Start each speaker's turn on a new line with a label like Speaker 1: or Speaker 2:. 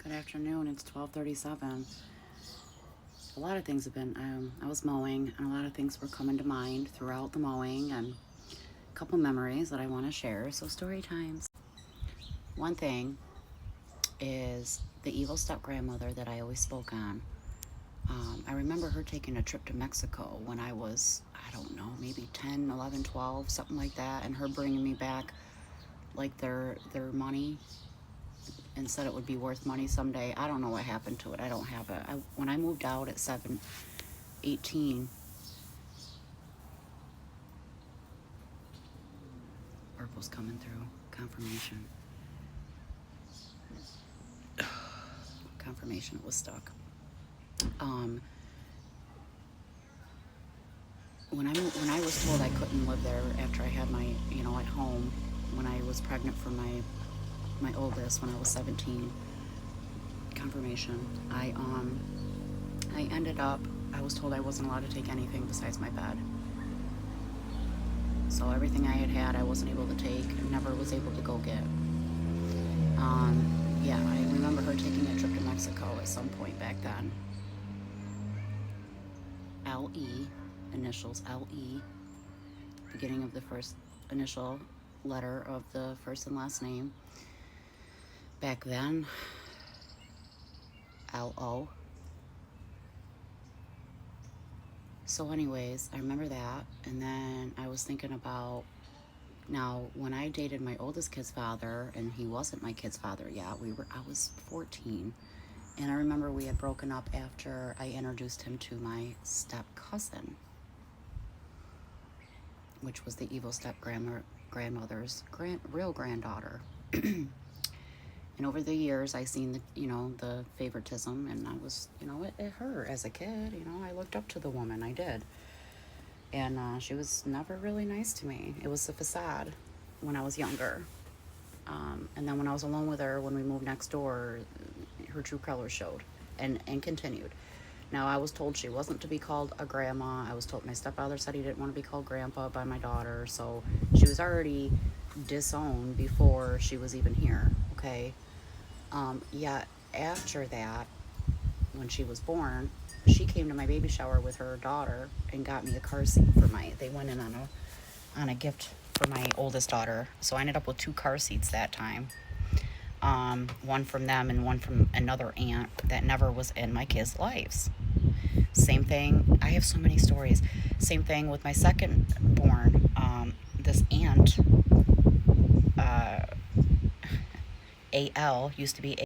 Speaker 1: Good afternoon. It's 12:37. A lot of things have been, I was mowing, and a lot of things were coming to mind throughout the mowing, and a couple memories that I want to share. So story times. One thing is the evil step-grandmother that I always spoke on. I remember her taking a trip to Mexico when I was, I don't know, maybe 10, 11, 12, something like that, and her bringing me back like their money and said it would be worth money someday. I don't know what happened to it. I don't have it. When I moved out at 18, purple's coming through. Confirmation. Confirmation, it was stuck. When I was told I couldn't live there after I had my, at home, when I was pregnant for my oldest when I was 17, confirmation, I ended up, I was told I wasn't allowed to take anything besides my bed. So everything I had I wasn't able to take, never was able to go get. Yeah, I remember her taking a trip to Mexico at some point back then. L.E., initials L.E., beginning of the first initial letter of the first and last name. Back then, L.O. So anyways, I remember that, and then I was thinking about, now when I dated my oldest kid's father, and he wasn't my kid's father yet, I was 14, and I remember we had broken up after I introduced him to my step cousin, which was the evil step grandmother's real granddaughter. And over the years, I seen the favoritism, and I was, it hurt as a kid. I looked up to the woman, I did. And she was never really nice to me. It was a facade when I was younger. And then when I was alone with her, when we moved next door, her true colors showed and continued. Now, I was told she wasn't to be called a grandma. I was told my stepfather said he didn't want to be called grandpa by my daughter. So she was already disowned before she was even here, okay? Yet after that, when she was born, she came to my baby shower with her daughter and got me a car seat they went in on a gift for my oldest daughter. So I ended up with 2 car seats that time. One from them and one from another aunt that never was in my kids' lives. Same thing, I have so many stories. Same thing with my second born. This aunt, A.L. used to be